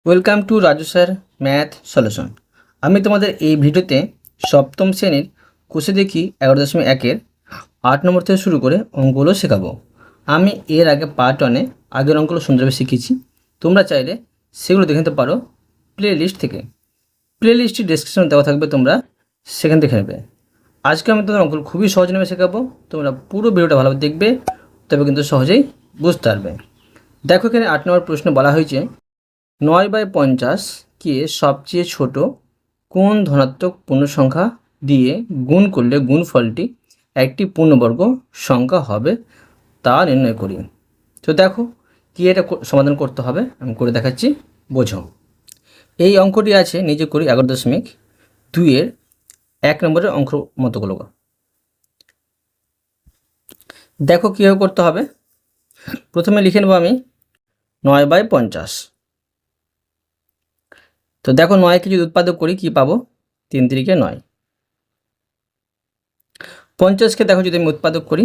Welcome to Raju sir math solution. আমি তোমাদের এই ভিডিওতে সপ্তম শ্রেণীর কোষে দেখি 11.1-এর 8 নম্বর থেকে শুরু করে অঙ্কগুলো শেখাবো। আমি এর আগে পার্ট 1-এ আগের অঙ্কগুলো সুন্দরভাবে শিখেছি। তোমরা চাইলে সেগুলো দেখে নিতে পারো প্লে লিস্ট থেকে। প্লে লিস্টটি ডেসক্রিপশনে দেওয়া থাকবে, তোমরা সেখান দেখে নেবে। আজকে আমি তোমাদের অঙ্কগুলো খুবই সহজ নামে শেখাবো। তোমরা পুরো ভিডিওটা ভালোভাবে দেখবে, তবে কিন্তু সহজেই বুঝতে পারবে। দেখো, এখানে 8 নম্বর প্রশ্ন বলা হয়েছে 9/50 কে সবচেয়ে ছোট কোন ধনাত্মক পূর্ণসংখ্যা দিয়ে গুণ করলে গুণফলটি একটি পূর্ণবর্গ সংখ্যা হবে তা নির্ণয় করি। তো দেখো কি এটা সমাধান করতে হবে, আমি করে দেখাচ্ছি, বোঝো। এই অঙ্কটি আছে নিজে করি 11.2-এর 1 নম্বরের অঙ্ক মতোগুলো। দেখো কীভাবে করতে হবে। প্রথমে লিখে নেব আমি 9/50। তো দেখো 9কে যদি উৎপাদক করি কি পাবো, 3 3-কে 9। 50কে দেখো যদি আমি উৎপাদক করি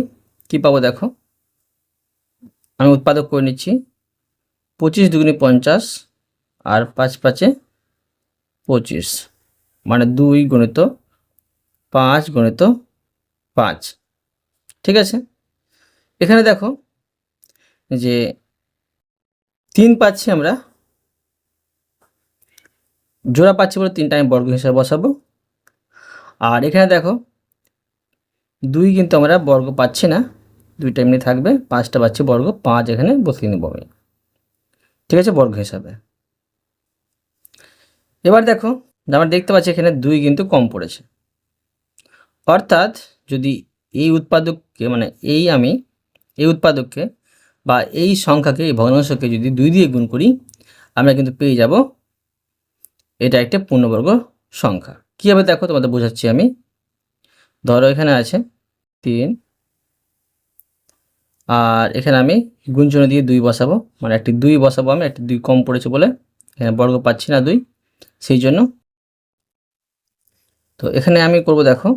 কি পাবো, দেখো আমি উৎপাদক করে নিচ্ছি। 25 দুগুণে 50 আর 5 5-এ 25, মানে 2 গুণিত 5 গুণিত 5। ঠিক আছে, এখানে দেখো যে 3 পাচ্ছি, আমরা জোড়া পাচ্ছি বলে 3টা আমি বর্গ হিসাবে বসাবো। আর এখানে দেখো 2 কিন্তু আমরা বর্গ পাচ্ছি না, 2টা এমনি থাকবে, 5টা পাচ্ছি বর্গ, 5 এখানে বসিয়ে নেব আমি। ঠিক আছে, বর্গ হিসাবে। এবার দেখো আমরা দেখতে পাচ্ছি এখানে 2 কিন্তু কম পড়েছে, অর্থাৎ যদি এই উৎপাদককে মানে এই উৎপাদককে বা এই সংখ্যাকে, এই ভগ্নাংশকে যদি 2 দিয়ে গুণ করি, আমরা কিন্তু পেয়ে যাব এটা একটা পূর্ণবর্গ সংখ্যা। কীভাবে দেখো তোমাদের বোঝাচ্ছি আমি। ধরো এখানে আছে 3, আর এখানে আমি গুণচিহ্ন দিয়ে 2 বসাবো, মানে একটি 2 বসাবো আমি, একটি 2 কম পড়েছে বলে এখানে বর্গ পাচ্ছি না 2, সেই জন্য। তো এখানে আমি করব, দেখো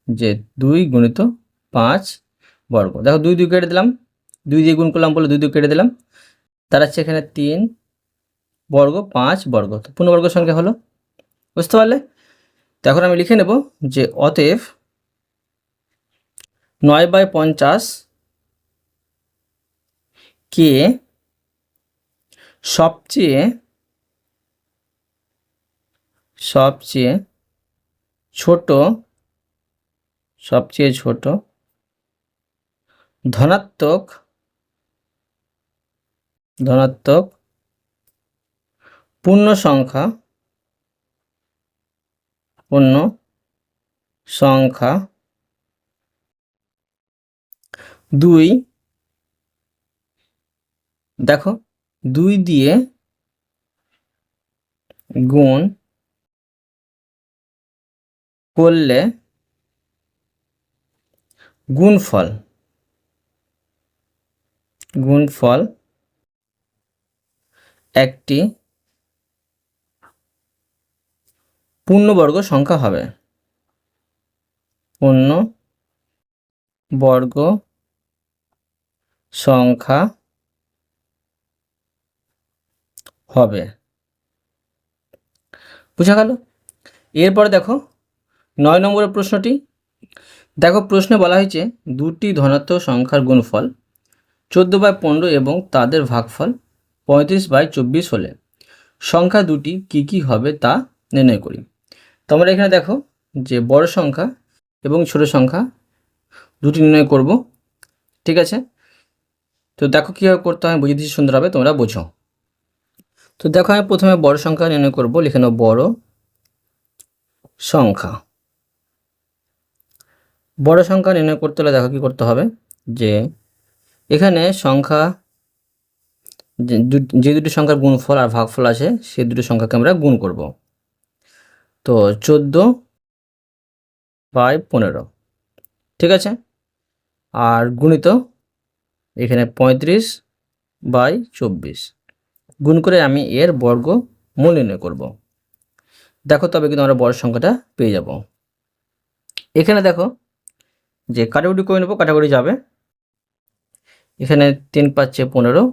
যে 2 গুণিত 5 বর্গ। দেখো 2 2 কেটে দিলাম, 2 দিয়ে গুণ করলাম বলে 2 2 কেটে দিলাম, তার আছে এখানে 3 বর্গ 5 বর্গ, তো পূর্ণবর্গ সংখ্যা হলো। বুঝতে পারলে? তো এখন আমি লিখে নেব যে অতএব 9/50 কে সবচেয়ে ছোট ধনাত্মক পূর্ণ সংখ্যা 2, দেখো 2 দিয়ে গুণ করলে গুণফল একটি পূর্ণবর্গ সংখ্যা হবে। পূর্ণবর্গ সংখ্যা হবে। বুঝা গেল? এরপরে দেখো 9 নম্বরের প্রশ্নটি। দেখো প্রশ্নে বলা হয়েছে দুটি ধনাত্মক সংখ্যার গুণফল 14/15 এবং তাদের ভাগফল 35/24 হলে সংখ্যা দুটি কি কি হবে তা নির্ণয় করি। তো আমরা এখানে দেখো যে বড় সংখ্যা এবং ছোট সংখ্যা দুটি নির্ণয় করব। ঠিক আছে, তো দেখো কীভাবে করতে হয় বুঝিয়ে দিচ্ছি সুন্দরভাবে, তোমরা বোঝো। তো দেখো আমি প্রথমে বড় সংখ্যা নির্ণয় করব, লিখে নেব বড় সংখ্যা। বড় সংখ্যা নির্ণয় করতে হলে দেখো কী করতে হবে, যে এখানে সংখ্যা যে দুটি সংখ্যার গুণফল আর ভাগফল আছে সেই দুটি সংখ্যাকে আমরা গুণ করব। তো 14/15, ঠিক আছে, আর গুণিত এখানে 35/24 গুণ করে আমি এর বর্গমূল নির্ণয় করব। দেখো তবে কিন্তু আমরা বড় সংখ্যাটা পেয়ে যাব। এখানে দেখো যে কাটাকুটি করে নেব, কাটাকুটি যাবে। এখানে 3 5 15,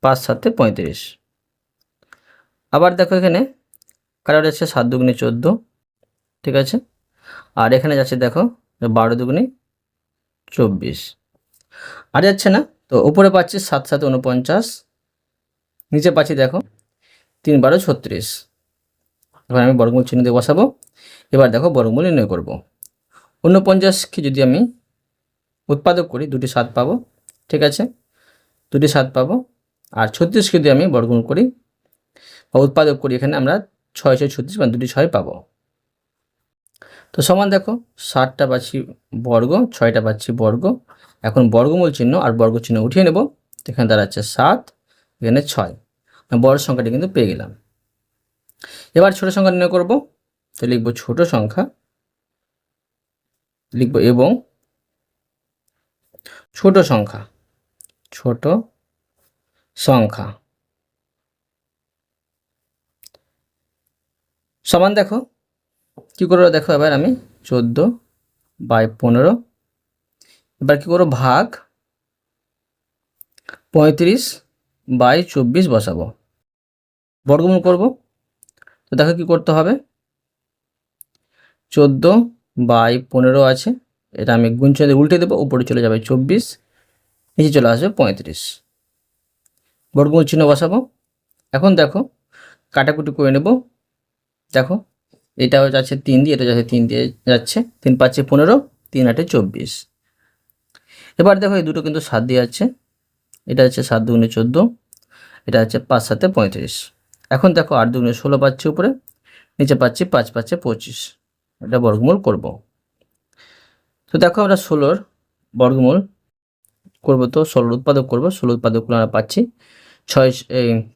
5 7 35, আবার দেখো এখানে কাটা যাচ্ছে 7 দুগুণে 14, ঠিক আছে। আর এখানে যাচ্ছে দেখো 12 দুগুণে 24, আর যাচ্ছে না। তো উপরে পাচ্ছি 7 7 49, নিচে পাচ্ছি দেখো 3 12 36। এবার আমি বর্গমূল চিহ্ন দিয়ে বসাবো। এবার দেখো বর্গমূল নির্ণয় করব। 49কে যদি আমি উৎপাদক করি দুটি 7 পাবো, ঠিক আছে, দুটি 7 পাবো। আর 36কে যদি আমি বর্গমূল করি বা উৎপাদক করি, এখানে আমরা 6 6 36 মানে দুটি 6 পাবো। তো সমান দেখো 7টা পাচ্ছি বর্গ, 6টা পাচ্ছি বর্গ। এখন বর্গমূল চিহ্ন আর বর্গ চিহ্ন উঠিয়ে নেব। এখানে দাঁড়াচ্ছে 7, এখানে 6, বড় সংখ্যাটি কিন্তু পেয়ে গেলাম। এবার ছোট সংখ্যা নির্ণয় করব। তো লিখব ছোট সংখ্যা, লিখব এবং ছোট সংখ্যা, ছোট সংখ্যা সমান দেখো কি করবো, দেখো এবার আমি 14/15, এবার কি করবো ভাগ 35/24 বসাবো, বর্গমূল করব। তো দেখো কি করতে হবে, 14/15 আছে, এটা আমি গুণ চিহ্ন দিয়ে উল্টে দেবো, উপরে চলে যাবে 24, নিচে চলে আসবে 35, বর্গমূল চিহ্ন বসাবো। এখন দেখো কাটাকুটি করে নেব। দেখো এটা যাচ্ছে 3 দিয়ে, এটা যাচ্ছে 3 দিয়ে যাচ্ছে, 3 5 15, 3 8 24। এবার দেখো এই দুটো কিন্তু 7 দিয়ে যাচ্ছে, এটা হচ্ছে 7 দুগুণে 14, এটা হচ্ছে 5 7 35। এখন দেখো 8 দুগুণে 16 পাচ্ছি উপরে, নিচে পাচ্ছি 5 5 25, এটা বর্গমূল করব। তো দেখো আমরা 16-র বর্গমূল করব, তো 16 উৎপাদক করব। 16 উৎপাদক করলে আমরা পাচ্ছি 6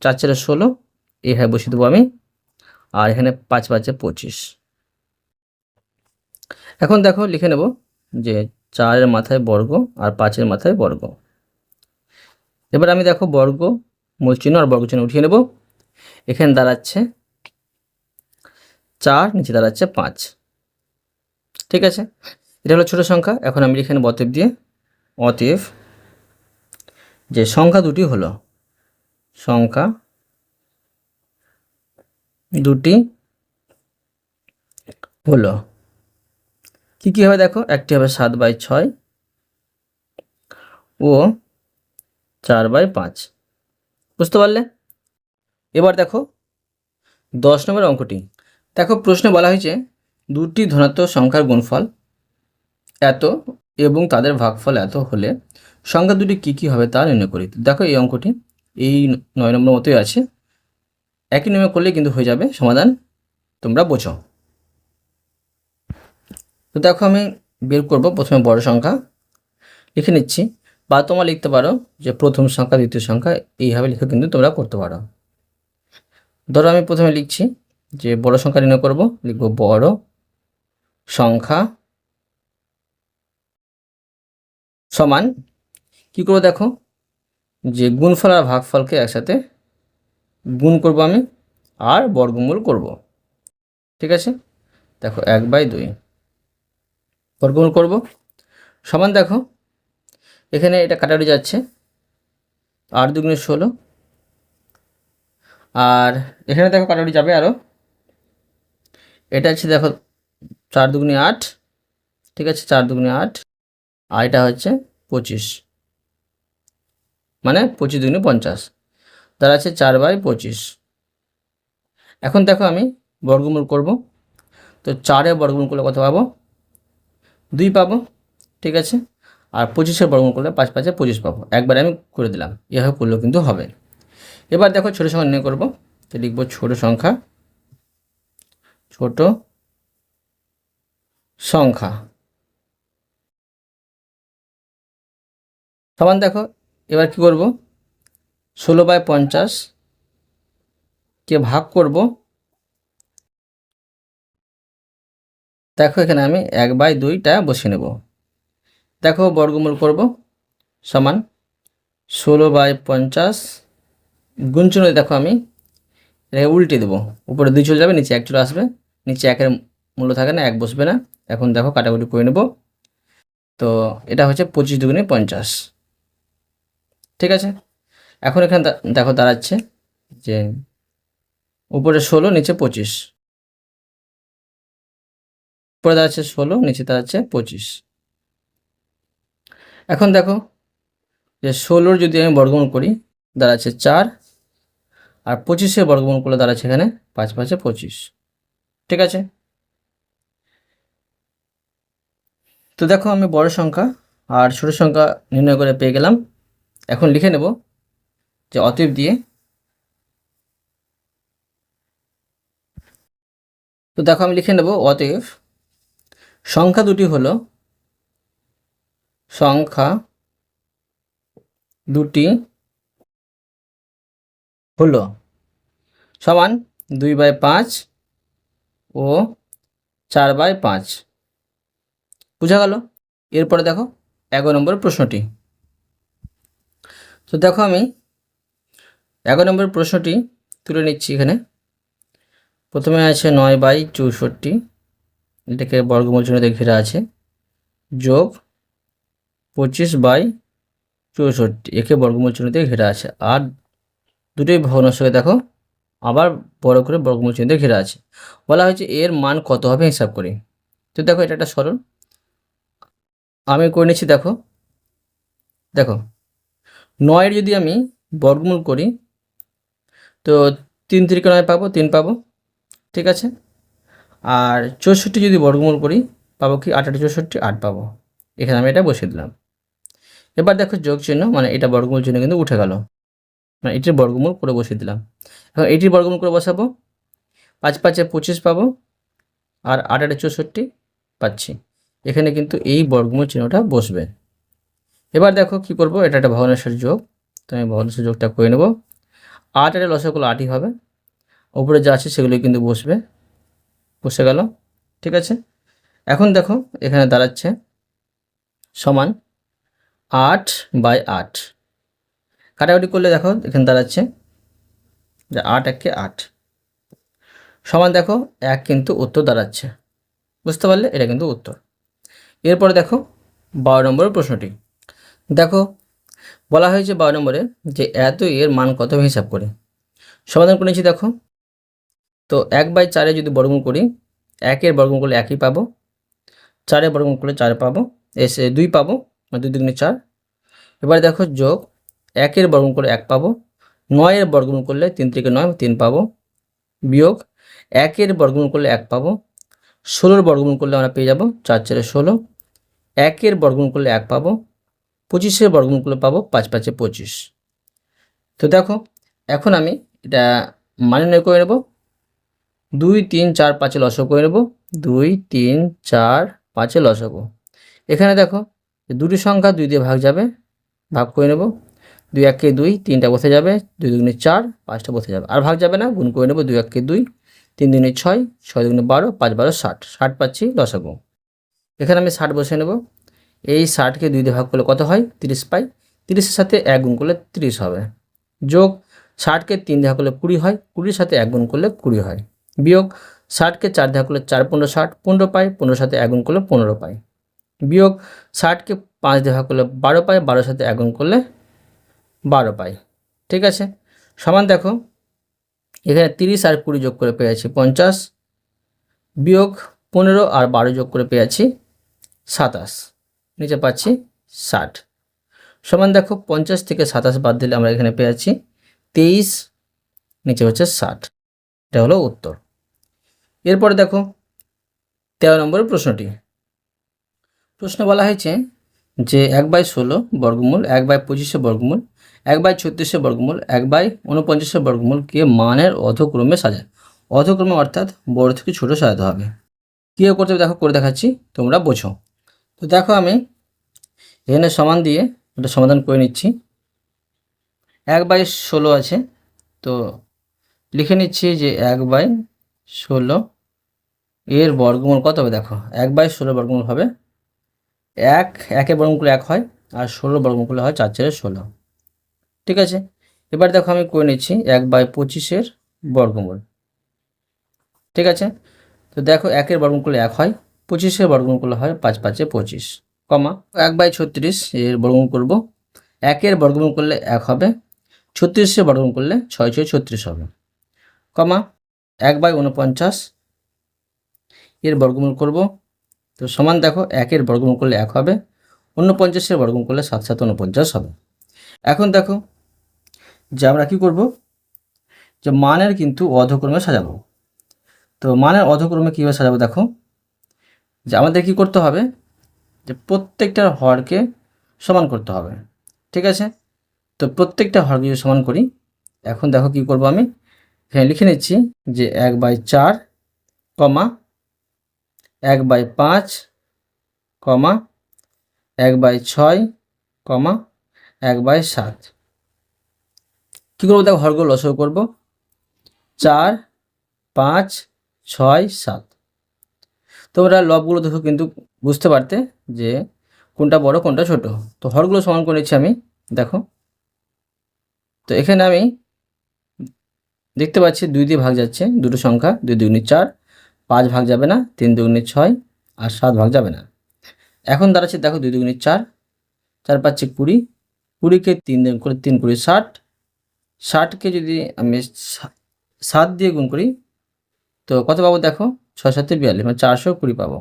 4 4 16, এই হয় বসিয়ে দেবো আমি। আর এখানে 5 5 25। এখন দেখো লিখে নেব যে 4-এর মাথায় বর্গ আর 5-এর মাথায় বর্গ। এবার আমি দেখো বর্গ মূল চিহ্ন আর বর্গ চিহ্ন উঠিয়ে নেব। এখানে দাঁড়াচ্ছে 4, নিচে দাঁড়াচ্ছে 5, ঠিক আছে। এটা হলো ছোট সংখ্যা। এখন আমি এখানে অতএব দিয়ে, অতএব যে সংখ্যা দুটি হলো, সংখ্যা দুটি হলো কি কি হবে দেখো, একটি হবে 7/6 ও 4/5, বুঝতে পারলে। এবার দেখো 10 নম্বর অঙ্কটি। দেখো প্রশ্নে বলা হয়েছে দুটি ধনাত্মক সংখ্যার গুণফল এত এবং তাদের ভাগফল এত হলে সংখ্যা দুটি কী কী হবে তা নির্ণয় করি। দেখো এই অঙ্কটি এই 9 নম্বর মতোই আছে, একই নিয়মে করলে কিন্তু হয়ে যাবে সমাধান, তোমরা বোঝো। তো দেখো আমি বের করব প্রথমে বড় সংখ্যা লিখে নিচ্ছি, বা তোমরা লিখতে পারো যে প্রথম সংখ্যা দ্বিতীয় সংখ্যা, এইভাবে লিখে কিন্তু তোমরা করতে পারো। ধরো আমি প্রথমে লিখছি যে বড় সংখ্যা নির্ণয় করব, লিখব বড় সংখ্যা সমান কি করব, দেখো যে গুণফল আর ভাগফলকে একসাথে গুণ করব আমি, আর বর্গমূল করব, ঠিক আছে। দেখো 1/2 বর্গমূল করব সমান, দেখো এখানে এটা কাটাকুটি যাচ্ছে, 8 দুগুণে 16, আর এখানে দেখো কাটাকুটি যাবে আরও, এটা হচ্ছে দেখো 4 দুগুণে 8, ঠিক আছে, 4 দুগুণে 8, আর এটা হচ্ছে 25, মানে 25 দুগুণে 50, তার আছে 4/25। এখন দেখো আমি বর্গমূল করব। তো 4-এর বর্গমূল করলে কত পাবো, 2 পাবো, ঠিক আছে। আর 25-এর বর্গমূল করলে 5 5 25 পাবো। একবারে আমি করে দিলাম, এভাবে করলেও কিন্তু হবে। এবার দেখো ছোট সংখ্যা নির্ণয় করব। তো লিখব ছোট সংখ্যা, ছোট সংখ্যা সমান, দেখো এবার কি করব, 16/50 কে ভাগ করব। দেখো এখানে আমি 1/2টা বসিয়ে নেব। দেখো বর্গমূল করব সমান 16/50 গুণ চিহ্ন, দেখো আমি এটাকে উল্টে দেবো, উপরে 2 চলে যাবে, নিচে 1 চলে আসবে, নিচে 1-এর মূল্য থাকে না, 1 বসবে না। এখন দেখো কাটাকুটি করে নেব। তো এটা হচ্ছে 25 দুগুণে 50, ঠিক আছে। এখন এখানে দেখো দাঁড়াচ্ছে যে উপরে 16 নিচে 25, উপরে দাঁড়াচ্ছে 16 নিচে দাঁড়াচ্ছে 25। এখন দেখো যে 16 যদি আমি বর্গমূল করি দাঁড়াচ্ছে 4, আর 25-এর বর্গমূল করলে দাঁড়াচ্ছে এখানে 5 5 25। ঠিক আছে, তো দেখো আমি বড় সংখ্যা আর ছোট সংখ্যা নির্ণয় করে পেয়ে গেলাম। এখন লিখে নেব যে অতএব দিয়ে, তো দেখো আমি লিখে নেব অতএব সংখ্যা দুটি হলো সমান 2/5 ও 4/5। বুঝা গেল? এরপরে দেখো 11 নম্বর প্রশ্নটি। তো দেখো আমি 11 নম্বর প্রশ্নটি তুলে নিচ্ছি। এখানে প্রথমে আছে 9/64, এটাকে বর্গমূল চিহ্ন দিয়ে ঘেরা আছে, যোগ 25/64, একে বর্গমূল চিহ্ন দিয়ে ঘেরা আছে, আর দুটোই ভগ্নাংশকে দেখো আবার বড় করে বর্গমূল চিহ্ন দিয়ে ঘেরা আছে। বলা হয়েছে এর মান কত হবে হিসাব করি। তো দেখো এটা একটা সরল, আমি করে নিচ্ছি। দেখো দেখো 9 যদি আমি বর্গমূল করি তো 3 × 9 পাবো, 3 পাবো। ঠিক আছে, আর 64 যদি বর্গমূল করি পাবো কি 8 8 64, 8 পাবো। এখানে আমি এটা বসিয়ে দিলাম। এবার দেখো যোগ চিহ্ন, মানে এটা বর্গমূল চিহ্ন কিন্তু উঠে গেল, মানে এটির বর্গমূল করে বসিয়ে দিলাম। এখন এটির বর্গমূল করে বসাবো, 5 5 25 পাবো, আর 8 8 64 পাচ্ছি। এখানে কিন্তু এই বর্গমূল চিহ্নটা বসবে। এবার দেখো কি করব, এটা একটা ভগ্নাংশের যোগ, তো আমি ভগ্নাংশের যোগটা করে নেব। 8 8 লসাগুলো 8ই হবে, উপরে যা আছে সেগুলো কিন্তু বসবে, বসে গেল। ঠিক আছে, এখন দেখো এখানে দাঁড়াচ্ছে সমান 8/8। কাটাকাটি করলে দেখো এখানে দাঁড়াচ্ছে যে 8 1 8, সমান দেখো 1 কিন্তু উত্তর দাঁড়াচ্ছে। বুঝতে পারলে? এটা কিন্তু উত্তর। এরপরে দেখো 12 নম্বরের প্রশ্নটি। দেখো বলা হয়েছে 12 নম্বরে যে এত এর মান কত হিসাব করে। সমাধান করে নিয়েছি। দেখো তো 1/4 যদি বর্গমূল করি, 1-এর বর্গমূল করলে 1ই পাবো, 4-এর বর্গমূল করলে 4 পাবো, এসে 2 পাবো, মানে 2 2 4। এবার দেখো যোগ 1-এর বর্গমূল করলে 1 পাবো, 9-এর বর্গমূল করলে 3 3 9 3 পাবো, বিয়োগ 1-এর বর্গমূল করলে 1 পাবো, 16-এর বর্গমূল করলে আমরা পেয়ে যাবো 4 4 16, 1-এর বর্গমূল করলে 1 পাবো, 25-এর বর্গমূল করলে পাবো 5 5 25। তো দেখো এখন আমি এটা মান নির্ণয় করে নেব। 2 3 4 5 লসাগু করে নেব, 2 3 4 5 লসাগু। এখানে দেখো দুটি সংখ্যা 2 দিয়ে ভাগ যাবে, ভাগ করে নেব। 2 1 2, 3টা বসে যাবে, 2 2 4, 5টা বসে যাবে, আর ভাগ যাবে না, গুণ করে নেব। 2 1 2, 3 2 6, 6 2 12, 5 12 60, 60 পাচ্ছি লসাগু। এখানে আমি 60 বসে নেব। এই 60কে 2 দিয়ে ভাগ করলে কত হয়? 30 পাই। 30-এর সাথে 1 গুণ করলে 30 হবে, যোগ 60কে 3 দিয়ে ভাগ করলে 20 হয়, 20-এর সাথে 1 গুণ করলে 20 হয়, বিয়োগ 60কে 4 দিয়ে ভাগ করলে 4 15 60, 15 পাই, 15-এর সাথে 1 গুণ করলে 15 পাই, বিয়োগ 60কে 5 দিয়ে ভাগ করলে 12 পাই, 12-এর সাথে 1 গুণ করলে 12 পাই। ঠিক আছে, সমান দেখো এখানে 30 আর 20 যোগ করে পেয়েছি 50, বিয়োগ 15 আর 12 যোগ করে পেয়েছি 27, নিচে পাচ্ছি 60। সমান দেখো 50 থেকে 27 বাদ দিলে আমরা এখানে পেয়েছি 23, নিচে হচ্ছে 60। এটা হলো উত্তর। এরপরে দেখো 13 নম্বরের প্রশ্নটি। প্রশ্ন বলা হয়েছে যে 1/16 বর্গমূল, 1/25 বর্গমূল, 1/36 বর্গমূল, 1/49 বর্গমূলকে মানের অধক্রমে সাজায়। অধক্রমে অর্থাৎ বড় থেকে ছোট সাজাতে হবে। কীভাবে করতে হবে দেখো করে দেখাচ্ছি, তোমরা বোঝো। তো দেখো আমি এখানে সমান দিয়ে এটা সমাধান করে নিচ্ছি। 1/16 আছে, তো লিখে নিচ্ছি যে 1/16 এর বর্গমূল কত হবে। দেখো 1/16 বর্গমূল হবে 1, 1-এর বর্গমূল করলে 1 হয়, আর 16 বর্গমূল করলে হয় 4 4 16। ঠিক আছে, এবার দেখো আমি করে নিচ্ছি 1/25 বর্গমূল। ঠিক আছে, তো দেখো 1-এর বর্গমূল করলে 1 হয়, 25-এর বর্গমূল করলে হয় 5 5 25, কমা 1/36 এর বর্গমূল করব। 1-এর বর্গমূল করলে 1 হবে, 36-এর বর্গমূল করলে 6 6 36 হবে, কমা 1/49 এর বর্গমূল করব। তো সমান দেখো 1-এর বর্গমূল করলে 1 হবে, 49-এর বর্গমূল করলে 7 7 49 হবে। এখন দেখো যে আমরা কি করব, যে মানের কিন্তু অধক্রমে সাজাবো। তো মানের অধক্রমে কীভাবে সাজাবো দেখো, যে আমাদের কি করতে হবে, যে প্রত্যেকটার হরকে সমান করতে হবে। ঠিক আছে, তো প্রত্যেকটা হরকে যদি সমান করি, এখন দেখো কি করব, আমি এখানে লিখে নিচ্ছি যে 1/4, 1/5, 1/6, 1/7। কী করবো দেখো, হরগুলো লসাগু করব, 4, 5, 6, 7। তোমরা লবগুলো দেখো কিন্তু বুঝতে পারতে যে কোনটা বড় কোনটা ছোট। তো হরগুলো সমান করে নিচ্ছি আমি, দেখো। তো এখানে আমি দেখতে পাচ্ছি 2 দিয়ে ভাগ যাচ্ছে, দুটো সংখ্যা, 2 দুগুণে 4, 5 ভাগ যাবে না, 3 দুগুণে 6 আর 7 ভাগ যাবে না। এখন দাঁড়াচ্ছে দেখো 2 দুগুণে 4, 4 5 20, 20কে 3 দিয়ে গুণ করে 3 20 60, 60কে যদি আমি 7 দিয়ে গুণ করি তো কত পাবো দেখো, 6 7 42, মানে 420 পাবো।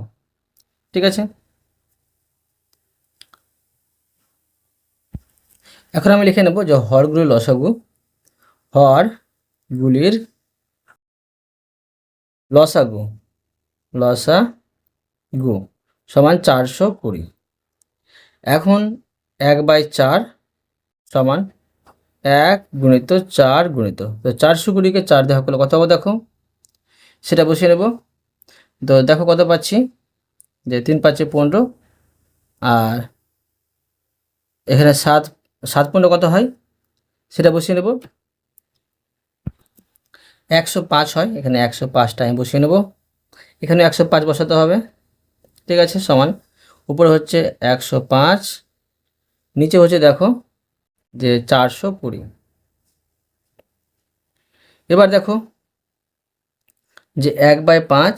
ঠিক আছে, এখন আমি লিখে নেব যে হরগুলির লসাগু, হরগুলির লসাগু সমান 420। এখন 1/4 সমান 1 গুণিত 4 গুণিত, তো 420কে 4 দিয়ে ভাগ করলে কত হবে দেখো, সেটা বসিয়ে নেব। তো দেখো কত পাচ্ছি, যে 3 5 15, আর এখানে 7 7 15 কত হয় সেটা বসিয়ে নেব। 105 হয়, এখানে 105টা আমি বসিয়ে নেব, এখানে 105 বসাতে হবে। ঠিক আছে, সমান উপরে হচ্ছে 105, নিচে হচ্ছে দেখো যে 420। এবার দেখো যে 1/5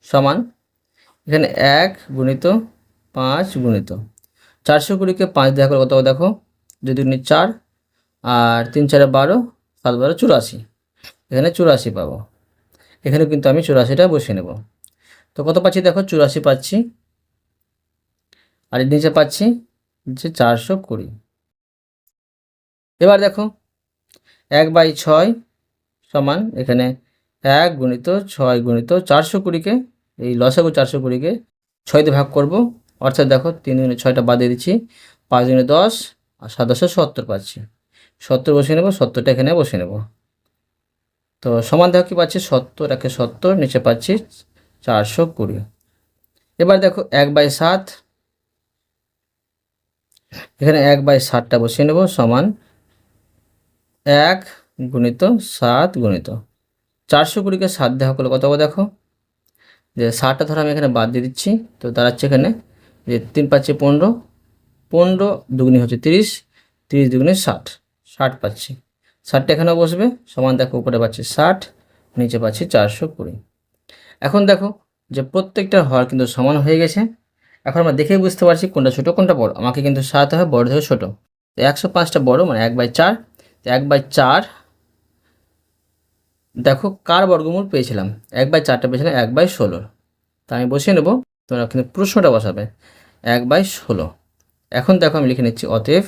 সমান এখানে 1 গুণিত 5 গুণিত 420কে 5 দেখা করে কত হবে দেখো, 2 দুগুণে 4 আর 3 4 12, 7 12 84, এখানে 84 পাবো। এখানে কিন্তু আমি 84টা বসিয়ে নেব। তো কত পাচ্ছি দেখো, 84 পাচ্ছি, আর এর নিচে পাচ্ছি যে 420। এবার দেখো 1/6 সমান এখানে 1 গুণিত 6 গুণিত 420কে, এই লসাগু 420কে 6 দিয়ে ভাগ করব, অর্থাৎ দেখো 3 দুগুণে 6টা বাদ দিয়ে দিচ্ছি, 5 দুগুণে 10 আর 7 10 70 পাচ্ছি। 70 বসিয়ে নেব, 70টা এখানে বসিয়ে নেব। তো সমান দেখো কি পাচ্ছি, 70 একে 70, নিচে পাচ্ছি 420। এবার দেখো 1/7, এখানে 1/7টা বসিয়ে নেব, সমান 1 গুণিত 7 গুণিত 420কে 7 দেখা করলে কত হবে দেখো, যে 7টা ধরো আমি এখানে বাদ দিয়ে দিচ্ছি। তো দাঁড়াচ্ছে এখানে যে 3 5 15, 15 দুগুণি হচ্ছে 30, 30 দুগুণে 60, 60 পাচ্ছি। 60টা এখানেও বসবে, সমান দেখো উপরে পাচ্ছি 60, নিচে পাচ্ছি 420। এখন দেখো যে প্রত্যেকটার হর কিন্তু সমান হয়ে গেছে। এখন আমরা দেখেই বুঝতে পারছি কোনটা ছোটো কোনটা বড়। আমাকে কিন্তু সাজাতে হয় বড় থেকে ছোটো। তো 105টা বড়, মানে 1/4। তো 1/4 দেখো কার বর্গমূল পেয়েছিলাম, 1/4টা পেয়েছিলাম 1/16। তা আমি বসিয়ে নেব, তোমরা কিন্তু প্রশ্নটা বসাবে 1/16। এখন দেখো আমি লিখে নিচ্ছি, অতএব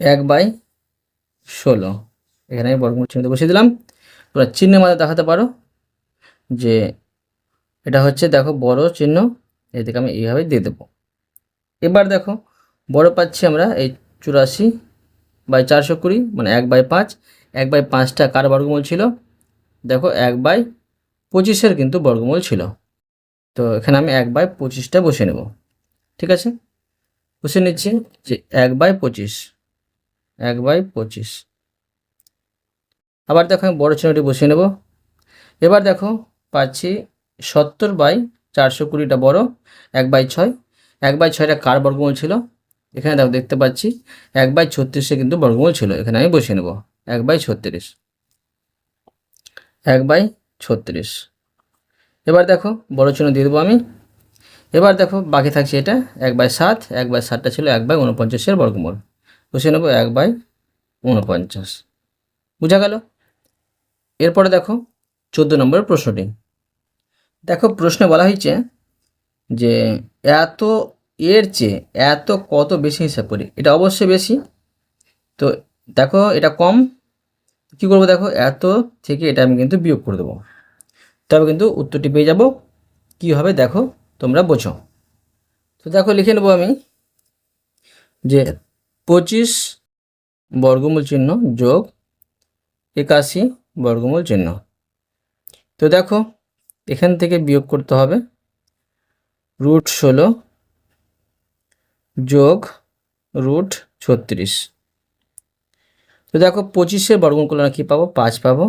1/16, এখানে আমি বর্গমূল চিহ্ন বসিয়ে দিলাম। তোমরা চিহ্নের মাধ্যমে দেখাতে পারো যে এটা হচ্ছে দেখো বড় চিহ্ন, এদিকে আমি এইভাবে দিয়ে দেবো। এবার দেখো বড় পাচ্ছি আমরা এই 84/420, মানে 1/5। 1/5টা কার বর্গমূল ছিল দেখো, 1/25-এর কিন্তু বর্গমূল ছিল। তো এখানে আমি 1/25টা বসিয়ে নেব। ঠিক আছে, বসিয়ে নিচ্ছি যে 1/25, 1/25। আবার দেখো আমি বড় চিহ্নটি বসিয়ে নেব। এবার দেখো পাচ্ছি 70/420টা বড়, 1/6। 1/6টা কার বর্গমূল ছিল, এখানে দেখো দেখতে পাচ্ছি 1/36 কিন্তু বর্গমূল ছিল, এখানে আমি বসিয়ে নেব 1/36, 1/36। এবার দেখো বড় চিহ্ন দিয়ে দেবো আমি। এবার দেখো বাকি থাকছে এটা 1/7, 1/7টা ছিল 1/49-এর বর্গমূল, বসিয়ে নেব 1/49। বুঝা গেল? এরপরে দেখো 14 নম্বরের প্রশ্নটি। দেখো প্রশ্নে বলা হয়েছে যে এত এর চেয়ে এত কত বেশি হিসাব করি, এটা অবশ্যই বেশি। তো দেখো এটা কম, কী করবো, দেখো এত থেকে এটা আমি কিন্তু বিয়োগ করে দেবো, তবে কিন্তু উত্তরটি পেয়ে যাব। কী হবে দেখো তোমরা বোঝো। তো দেখো লিখে নেবো আমি যে 25 বর্গমূল চিহ্ন যোগ 81 বর্গমূল চিহ্ন। তো দেখো এখান থেকে বিয়োগ করতে হবে √16 যোগ √36। তো দেখো 25-এর বর্গমূল করলে কী পাবো, 5 পাবো,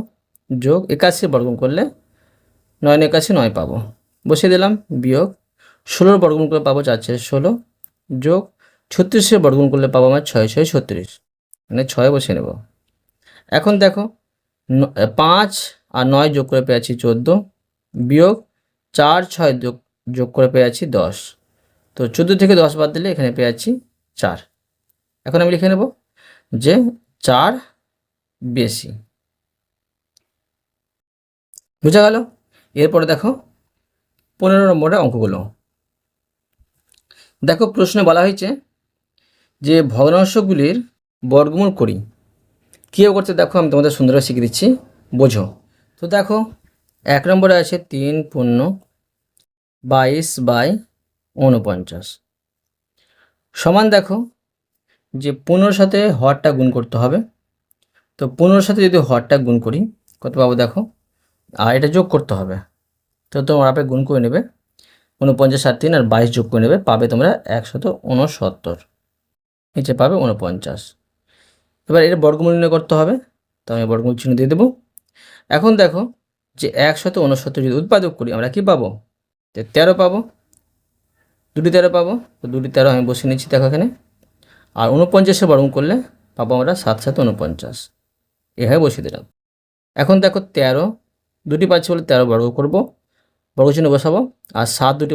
যোগ 81 বর্গমূল করলে 9 81 9 পাবো, বসিয়ে দিলাম, বিয়োগ 16-এর বর্গমূল করলে পাবো 4 4 16, যোগ 36-এর বর্গমূল করলে পাবো আমার 6 6 36, মানে 6 বসিয়ে নেব। এখন দেখো 5 আর 9 যোগ করে পেয়েছি 14, বিয়োগ 4 6 যোগ করে পেয়েছি 10। তো 14 থেকে 10 বাদ দিলে এখানে পেয়েছি 4। এখন আমি লিখে নেব যে 4 বেশি। বুঝা গেল? এরপরে দেখো 15 নম্বরের অঙ্কগুলো। দেখো প্রশ্নে বলা হয়েছে যে ভগ্নাংশগুলির বর্গমূল করি। কীভাবে করতে দেখো আমি তোমাদের সুন্দরভাবে শিখিয়ে দিচ্ছি, বোঝো। তো দেখো 1 নম্বরে আছে 3 পূর্ণ 22/49 সমান, দেখো যে 15-র সাথে হরটা গুণ করতে হবে। তো 15-র সাথে যদি হরটা গুণ করি কত পাবো দেখো, আর এটা যোগ করতে হবে। তো তোমরা গুণ করে নেবে 49 আর 3 আর 22 যোগ করে নেবে, পাবে তোমরা 169, নিচে পাবে 49। এবার এর বর্গমূল নির্ণয় করতে হবে, তো আমি বর্গমূল চিহ্ন দিয়ে দেবো। এখন দেখো যে 169 যদি উৎপাদক করি আমরা কি পাবো, 13 পাবো, দুটি 13 পাবো। তো দুটি 13 আমি বসিয়ে নিচ্ছি দেখো এখানে। আর 49-এ বর্গমূল করলে পাবো আমরা 7 7 49, এভাবে বসিয়ে দিলাম। এখন দেখো 13 দুটি পাচ্ছি বলে 13 বর্গ করব, বর্গচিহ্ন বসাবো। আর 7 দুটি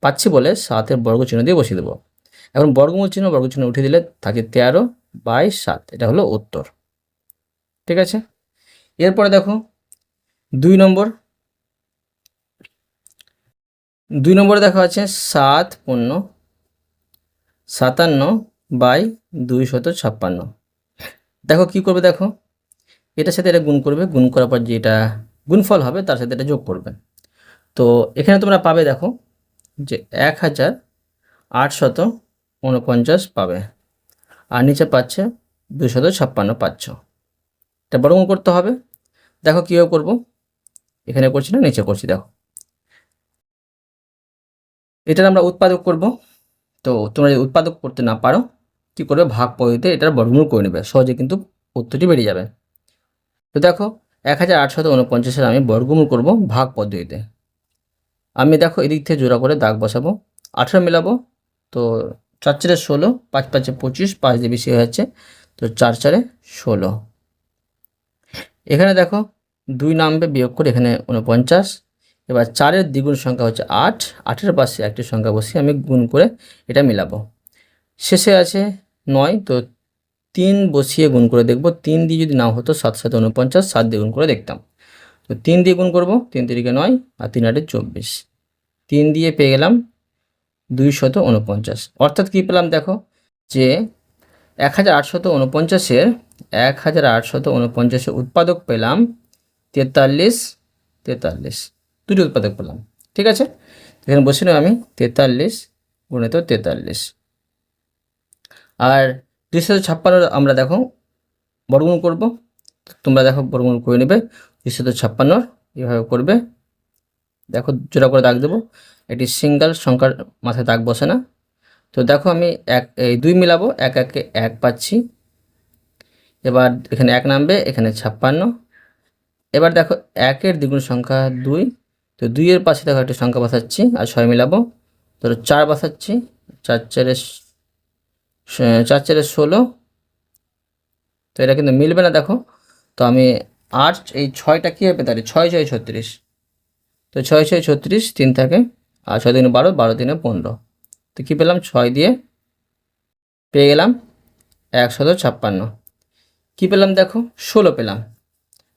পাচ্ছি বলে 7-এর বর্গচিহ্ন দিয়ে বসিয়ে দেবো। এখন বর্গমূল চিহ্ন বর্গচিহ্ন উঠিয়ে দিলে থাকে 13/7, এটা হলো উত্তর। ঠিক আছে, এরপরে দেখো 2 নম্বর। 2 নম্বরে দেখা আছে 7 পূর্ণ 57/256। দেখো কি করবে, দেখো এটার সাথে এটা গুণ করবে, গুণ করার পর যেটা গুণফল হবে তার সাথে এটা যোগ করবে। তো এখানে তোমরা পাবে দেখো যে 1849 পাবে, আর নিচে পাচ্ছে 256 পাচ্ছ। এটা বর্গমূল করতে হবে। দেখো কীভাবে করবো, এখানে করছি না নিচে করছি, দেখো এটার আমরা উৎপাদক করব। তো তোমরা যদি উৎপাদক করতে না পারো কী করবে, ভাগ পদ্ধতিতে এটার বর্গমূল করে নেবে, সহজে কিন্তু উত্তরটি বেরিয়ে যাবে। তো দেখো 1849-এর আমি বর্গমূল করব ভাগ পদ্ধতিতে। আমি দেখো এদিক থেকে জোড়া করে দাগ বসাবো, 18 মেলাবো। তো 4 4 16, 5 5 25, 5 দিয়ে বেশি হয়ে যাচ্ছে, তো 4 4 16। এখানে দেখো 2 নামবে, বিয়োগ করে এখানে 49। এবার 4-এর দ্বিগুণ সংখ্যা হচ্ছে 8, 8-এর পাশে একটি সংখ্যা বসিয়ে আমি গুণ করে এটা মিলাবো। শেষে আছে 9, তো 3 বসিয়ে গুণ করে দেখব। 3 দিয়ে যদি না হতো 7 7 49, 7 দিয়ে গুণ করে দেখতাম। তো 3 দিয়ে গুণ করবো, 3 3 9 আর 3 8 24, 3 দিয়ে পেয়ে গেলাম 249। অর্থাৎ কী পেলাম দেখো যে 1849-এর 1849-এর উৎপাদক পেলাম 43 43, দুটি উৎপাদক পেলাম। ঠিক আছে, এখানে বসে নেব আমি 43 গুণিত 43। আর 256 আমরা দেখো বর্গমূল করব। তোমরা দেখো বর্গমূল করে নেবে 256, এভাবে করবে। দেখো জোড়া করে দাগ দেবো, এটি সিঙ্গেল সংখ্যার মাথায় দাগ বসে না। তো দেখো আমি 2 মিলাবো, 1 1 1 পাচ্ছি। এবার এখানে 1 নামবে, এখানে 56। এবার দেখো 1-এর দ্বিগুণ সংখ্যা 2, তো 2-এর পাশে দেখো একটা সংখ্যা বসাচ্ছি আর 6 মিলাবো। ধরো 4 বসাচ্ছি, 4 4 16। তো এটা কিন্তু মিলবে না দেখো। তো আমি 8 এই 6টা কী হবে তাহলে 6 6 36। তো 6 6 36, 3 থাকে, আর 6 3 12, 12 3 15। তো কী পেলাম, 6 দিয়ে পেয়ে গেলাম 156। কী পেলাম দেখো 16 পেলাম।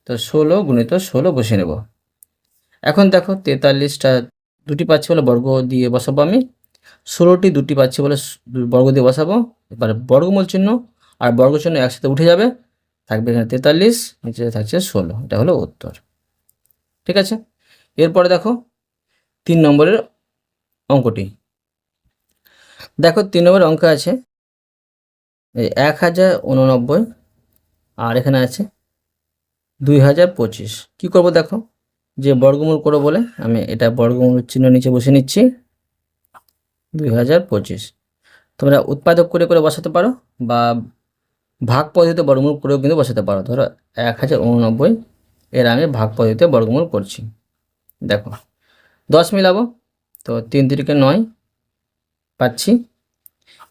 তো 16 গুণিত 16 বসিয়ে নেব। এখন দেখো 43টা দুটি পাচ্ছি বলে বর্গ দিয়ে বসাবো আমি, 16টি দুটি পাচ্ছি বলে বর্গ দিয়ে বসাবো। এবার বর্গমূল চিহ্ন আর বর্গ চিহ্ন একসাথে উঠে যাবে, থাকবে এখানে 43, নিচে থাকছে 16। এটা হলো উত্তর। ঠিক আছে, এরপরে দেখো 3 নম্বরের অঙ্কটি। দেখো 3 নম্বরের অঙ্ক আছে 1089 আর এখানে আছে 2025। কী করবো দেখো, যে বর্গমূল করবো বলে আমি এটা বর্গমূল চিহ্ন নিচে বসে নিচ্ছি 2025। তোমরা উৎপাদক করে করে বসাতে পারো বা ভাগ পদ্ধতিতে বর্গমূল করেও কিন্তু বসাতে পারো। ধরো 1089 এর আমি ভাগ পদ্ধতিতে বর্গমূল করছি। দেখো 10 মিলাবো, তো 3 3 9 পাচ্ছি।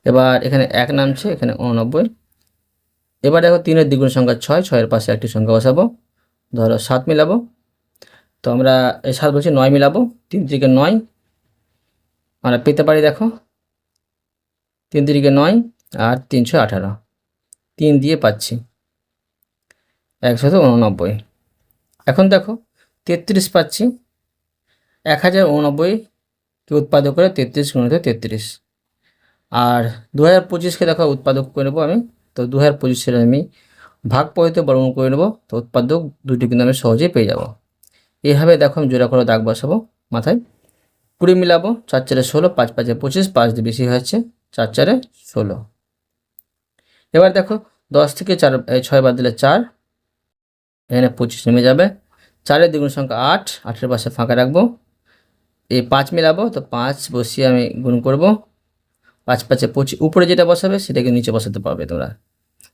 এবার এখানে 1 নামছে, এখানে 89। এবার দেখো 3-এর দ্বিগুণ সংখ্যা 6, 6-এর পাশে একটি সংখ্যা বসাবো। ধরো 7 মিলাবো, তো আমরা এই 7 বলছি 9 মিলাবো, 3 3 9 আমরা পেতে পারি। দেখো 3 3 9 আর 3 6 18, 3 দিয়ে পাচ্ছি 189। এখন দেখো 33 পাচ্ছি, 1089কে উৎপাদক করে 33 গুণিত 33। আর 2025কে দেখো উৎপাদক করে নেবো আমি, তো 2025-এর আমি ভাগ পদ্ধতিতে বর্গমূল করে নেবো, তো উৎপাদক দুটি কিন্তু আমি সহজেই পেয়ে যাব। এইভাবে দেখো আমি জোড়া করে দাগ বসাবো মাথায়। 20 মিলাবো, 4 4 16, 5 5 25, 5 দিয়ে বেশি হচ্ছে, 4 4 16। এবার দেখো 10 থেকে 6 বাদ দিলে 4, এখানে 25 নেমে যাবে। 4-এর দ্বিগুণ সংখ্যা 8, 8-এর পাশে ফাঁকা রাখবো। এই 5 মিলাবো, তো 5 বসিয়ে আমি গুণ করব। 5 5 25, উপরে যেটা বসাবে সেটাকে নিচে বসাতে পারবে তোমরা,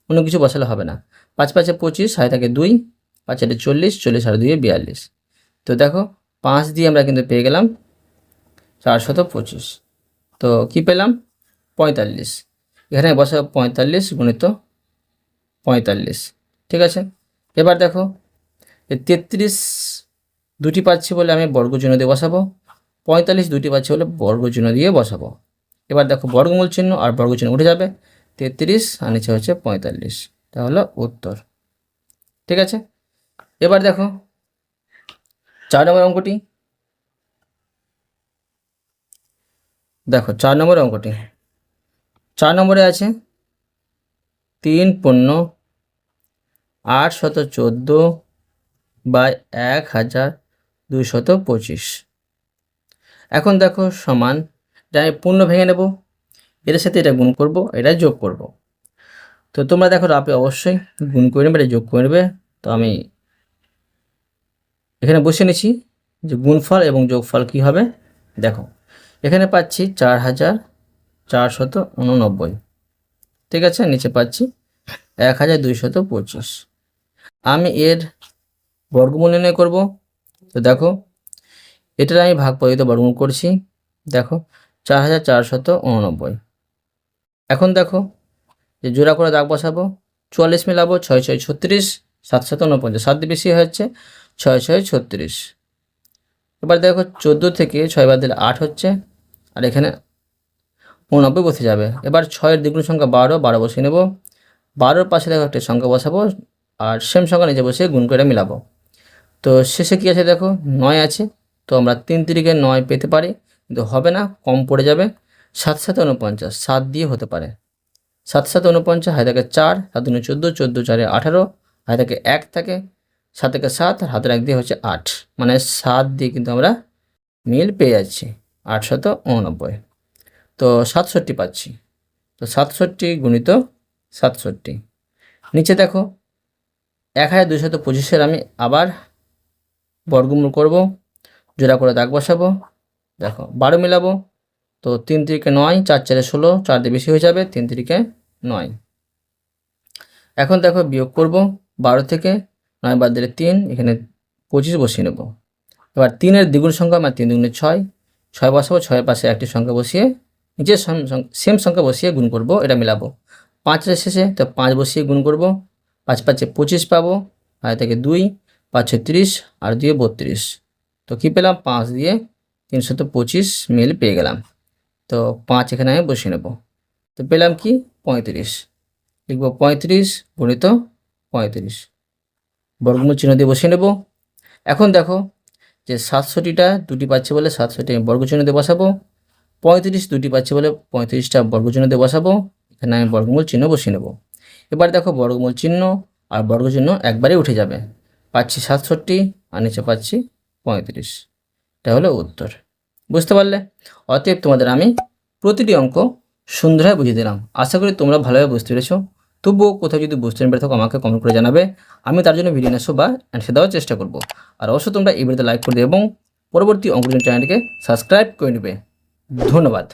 অন্য কিছু বসালে হবে না। 5 5 25, 6 থাকে 2, 5 40, 40 আর 2 42। তো দেখো 5 দিয়ে আমরা কিন্তু পেয়ে গেলাম 425। তো কি পেলাম 45, এখানে বসাবো 45 গুণিত 45। ঠিক আছে, এবার দেখো 33 দুটি পাচ্ছি বলে আমি বর্গচিহ্ন দিয়ে বসাবো, 45 দুটি পাচ্ছি বলে বর্গচিহ্ন দিয়ে বসাবো। এবার দেখো বর্গমূল চিহ্ন আর বর্গচিহ্ন উঠে যাবে, 33 আর নিচে হচ্ছে 45। এটা হলো উত্তর। ঠিক আছে, এবার দেখো 4 নম্বর অঙ্কটি। দেখো 4 নম্বর অঙ্কটি, 4 নম্বরে আছে 3 পূর্ণ 814 বাই 1225। এখন দেখো সমান, এটা আমি পূর্ণ ভেঙে নেব, এটার সাথে এটা গুণ করব, এটা যোগ করব। তো তোমরা দেখো রাপে অবশ্যই গুণ করে নেবে, এটা যোগ করে নেবে। তো আমি এখানে বসে নিচ্ছি যে গুণফল এবং যোগফল কি হবে। দেখো এখানে পাচ্ছি 4489, ঠিক আছে, নিচে পাচ্ছি 1225। আমি এর বর্গমূল নির্ণয় করব। তো দেখো এটার আমি ভাগ পদ্ধতিতে বর্গমূল করছি। দেখো 4489। এখন দেখো যে জোড়া করে দাগ বসাবো, 44 মিলাবো, 6 6 36, 7 7 49, 7 দিয়ে বেশি হচ্ছে, 6 6 36। এবার দেখো 14 থেকে 6 বাদ দিলে 8 হচ্ছে, আর এখানে 89 বসে যাবে। এবার 6-এর দ্বিগুণ সংখ্যা 12, 12 বসিয়ে নেব। 12-র পাশে দেখো একটা সংখ্যা বসাবো, আর সেম সংখ্যা নিচে বসে গুণ করে মিলাবো। তো শেষে কি আছে দেখো 9 আছে, তো আমরা 3 3 9 পেতে পারি, কিন্তু হবে না, কম পড়ে যাবে। 7 7 49, 7 দিয়ে হতে পারে। 7 7 49, হাতে থাকে 4, 7 2 14, 14 4 18, হাতে থাকে 1 থাকে, 7 থেকে 7 আর হাতের 1 দিয়ে হচ্ছে 8, মানে 7 দিয়ে কিন্তু আমরা মিল পেয়ে যাচ্ছি 889। তো 67 পাচ্ছি, তো 67 গুণিত 67। নিচে দেখো 1225-এর আমি আবার বর্গমূল করব, জোড়া করে দাগ বসাবো। দেখো 12 মিলাবো, তো 3 3 9, 4 4 16, 4 দিয়ে বেশি হয়ে যাবে, 3 3 9। এখন দেখো বিয়োগ করব, 12 থেকে 9 বাদ দিলে 3, এখানে 25 বসিয়ে নেব। এবার 3-এর দ্বিগুণ সংখ্যা মানে 3 2 6, 6 বসাবো, 6-এর পাশে একটি সংখ্যা বসিয়ে নিচে সেম সংখ্যা বসিয়ে গুণ করব, এটা মিলাবো। 5-এর শেষে তো 5 বসিয়ে গুণ করব, 5 5 25 পাবো, আর থেকে 2, 5 30 আর 2 32। তো কী পেলাম 5 দিয়ে 325 মিল পেয়ে গেলাম। তো 5 এখানে আমি বসিয়ে নেব, তো পেলাম কি 35। লিখব 35 গুণিত 35। বর্গমূল চিহ্ন দিয়ে বসিয়ে নেব। এখন দেখো যে 67টা দুটি পাচ্ছে বলে 67টি আমি বর্গচিহ্ন দিয়ে বসাবো, 35 দুটি পাচ্ছে বলে 35টা বর্গচিহ্ন দিয়ে বসাবো। এখানে আমি বর্গমূল চিহ্ন বসিয়ে নেব। এবার দেখো বর্গমূল চিহ্ন আর বর্গচিহ্ন একবারে উঠে যাবে, পাচ্ছি 67 আর নিচে পাচ্ছি 35। এটা হলো উত্তর। বুঝতে পারলে? অতএব তোমাদের আমি প্রতিটি অঙ্ক সুন্দরভাবে বুঝিয়ে দিলাম। আশা করি তোমরা ভালোভাবে বুঝতে পেরেছো। তবুও কোথাও যদি বুঝতে না পেরে থাকো আমাকে কমেন্ট করে জানাবে, আমি তার জন্য ভিডিও নিয়ে বা অ্যান্সার দেওয়ার চেষ্টা করব। আর অবশ্যই তোমরা এই ভিডিওতে লাইক করে দেবে এবং পরবর্তী অঙ্কগুলোর চ্যানেলটিকে সাবস্ক্রাইব করে নেবে। ধন্যবাদ।